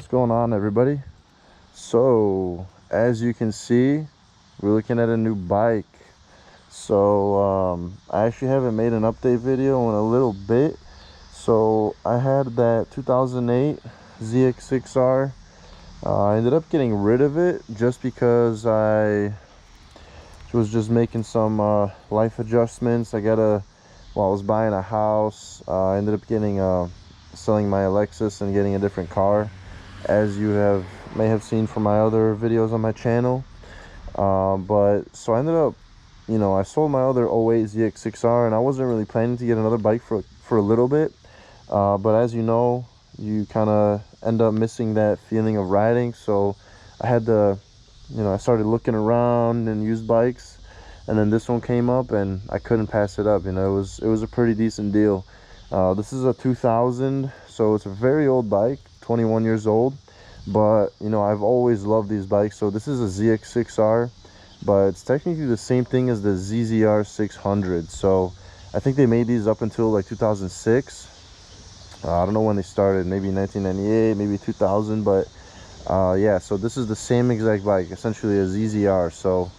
What's going on, everybody? So as you can see, we're looking at a new bike. So I actually haven't made an update video in a little bit. So I had that 2008 ZX6R. I ended up getting rid of it just because I was just making some life adjustments. I was buying a house. I ended up selling my Lexus and getting a different car, as you may have seen from my other videos on my channel. But so I ended up, I sold my other 08 ZX6R, and I wasn't really planning to get another bike for a little bit. But as you know, you kind of end up missing that feeling of riding. So I had to, I started looking around and used bikes, and then this one came up and I couldn't pass it up. It was a pretty decent deal. This is a 2000, so it's a very old bike, 21 years old. But I've always loved these bikes. So this is a ZX6R, but it's technically the same thing as the ZX6R. So I think they made these up until like 2006. I don't know when they started, maybe 1998, maybe 2000. But yeah, so this is the same exact bike, essentially a ZZR. So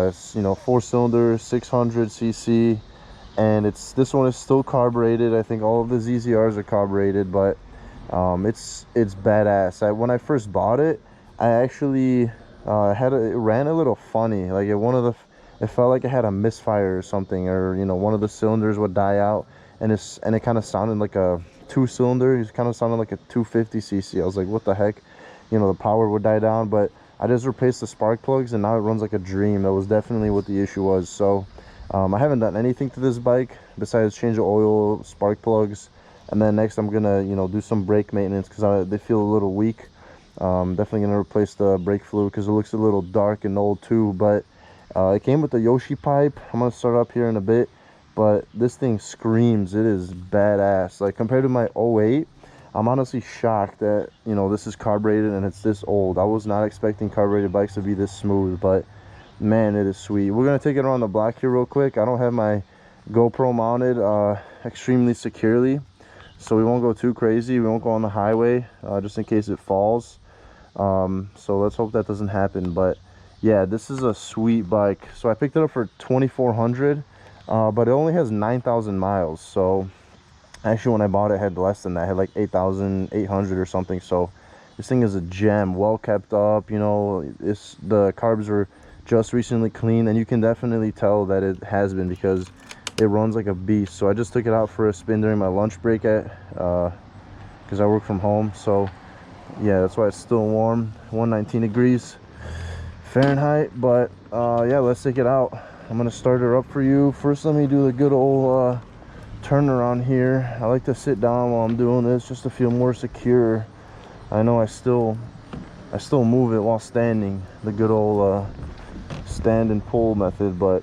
it's 4-cylinder, 600cc, and this one is still carbureted. I think all of the ZZRs are carbureted, but it's badass. When I first bought it, I actually it ran a little funny. Like it felt like it had a misfire or something, or one of the cylinders would die out, and it kind of sounded like a 2-cylinder. It kind of sounded like a 250cc. I was like, what the heck? The power would die down. But I just replaced the spark plugs, and now it runs like a dream. That was definitely what the issue was. So I haven't done anything to this bike besides change the oil, spark plugs, and then next I'm gonna do some brake maintenance because they feel a little weak. Definitely gonna replace the brake fluid because it looks a little dark and old too. But it came with the Yoshi pipe. I'm gonna start up here in a bit, but this thing screams. It is badass. Like, compared to my 08, I'm honestly shocked that this is carbureted and it's this old. I was not expecting carbureted bikes to be this smooth, but man, it is sweet. We're gonna take it around the block here real quick. I don't have my GoPro mounted extremely securely, so we won't go too crazy. We won't go on the highway just in case it falls. So let's hope that doesn't happen. But yeah, this is a sweet bike. So I picked it up for $2,400, but it only has 9,000 miles. So actually, when I bought it, it had less than that. It had like 8,800 or something. So this thing is a gem, well kept up. The carbs were just recently cleaned, and you can definitely tell that it has been because it runs like a beast. So I just took it out for a spin during my lunch break because I work from home. So yeah, that's why it's still warm, 119 degrees Fahrenheit. But yeah, let's take it out. I'm gonna start her up for you. First, let me do the good old turn around here. I like to sit down while I'm doing this just to feel more secure. I know I still move it while standing, the good old stand and pull method, but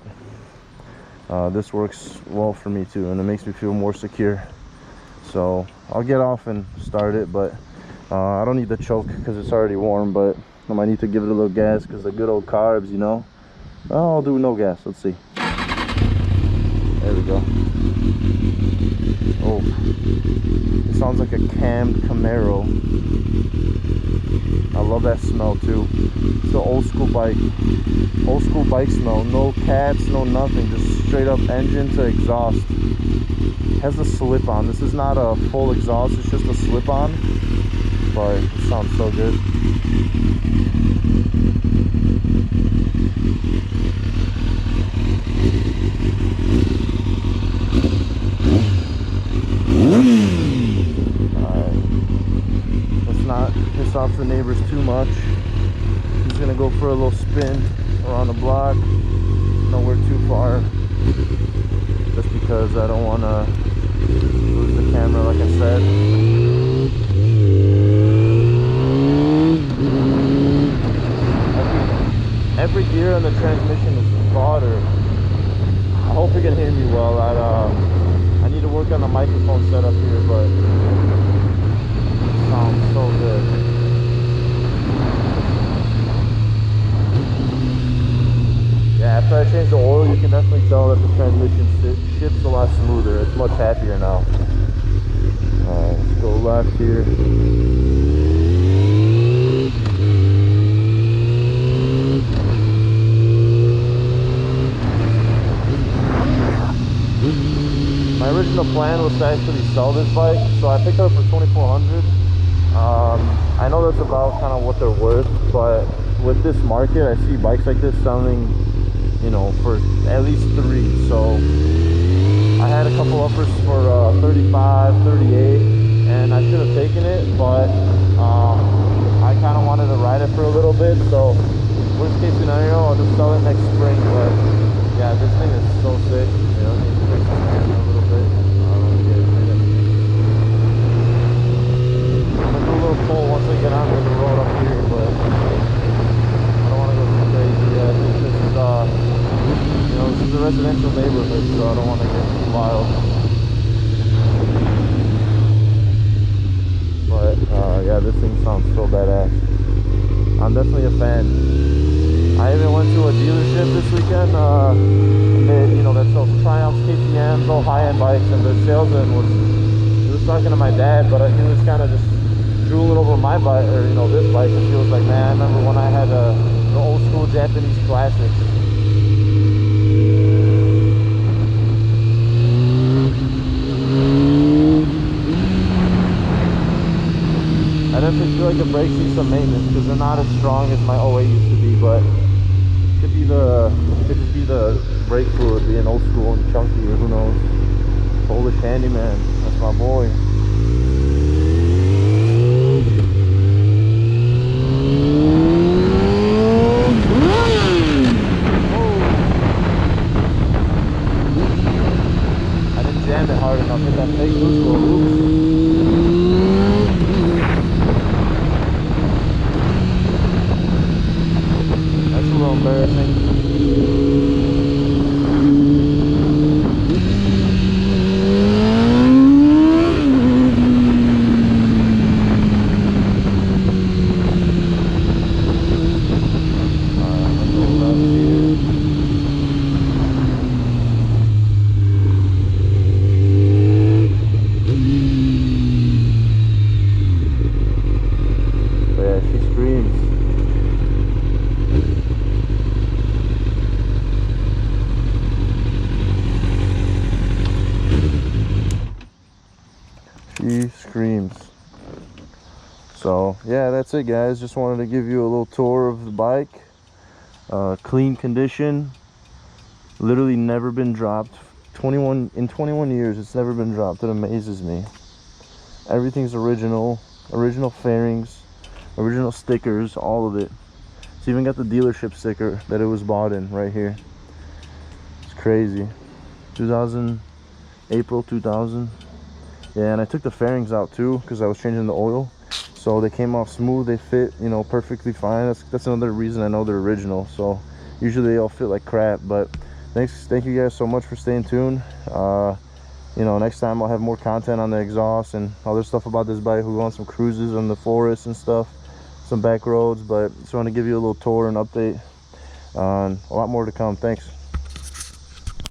this works well for me too, and it makes me feel more secure. So I'll get off and start it, but I don't need the choke because it's already warm, but I might need to give it a little gas because the good old carbs, I'll do no gas. Let's see. There we go. Oh, it sounds like a cammed Camaro. I love that smell too. It's the old school bike smell. No cats, no nothing, just straight up engine to exhaust. It has a slip on. This is not a full exhaust, it's just a slip on, but it sounds so good. Not piss off the neighbors too much. I'm just gonna go for a little spin around the block, nowhere too far, just because I don't want to lose the camera, like I said. Every gear on the transmission is fodder. I hope you can hear me well. I need to work on the microphone setup here, but sounds so good. Yeah, after I change the oil, you can definitely tell that the transmission shifts a lot smoother. It's much happier now. Alright, let's go left here. original plan was to actually sell this bike, so I picked it up for $2,400. I know that's about kind of what they're worth, but with this market, I see bikes like this selling, you know, for at least $3,000. So I had a couple offers for $35, $38, and I should have taken it, but I kind of wanted to ride it for a little bit. So worst case scenario, I'll just sell it next spring. But yeah, this thing is so sick. You know, it takes my hand a little bit. I'm gonna do a little pull once I get onto the road up here, but I don't want to go too crazy. Yeah, I think this is you know, this is a residential neighborhood, so I don't want to get too wild. But yeah, this thing sounds so badass. I'm definitely a fan. I even went to a dealership this weekend, you know, that sells Triumphs, KTMs, all high-end bikes, and the salesman was talking to my dad, but he was kind of just drooling over my bike, or you know, this bike, and he was like, man, I remember when I had the old school Japanese classics. I definitely feel like the brakes need some maintenance because they're not as strong as my 08 used to be, but it could just be the brake fluid being old school and chunky, or who knows. Polish handyman, that's my boy. I didn't jam it hard enough, hit that fake neutral. Oops. That's a little embarrassing. She screams. So yeah, that's it guys, just wanted to give you a little tour of the bike. Clean condition, literally never been dropped. In 21 years it's never been dropped. It amazes me. Everything's original fairings, original stickers, all of it. It's even got the dealership sticker that it was bought in right here. It's crazy. April 2000. Yeah, and I took the fairings out too because I was changing the oil, so they came off smooth. They fit, you know, perfectly fine. That's another reason I know they're original. So usually they all fit like crap, but thank you guys so much for staying tuned. You know, next time I'll have more content on the exhaust and other stuff about this bike. We'll go on some cruises on the forest and stuff, some back roads, but just want to give you a little tour and update on a lot more to come. Thanks.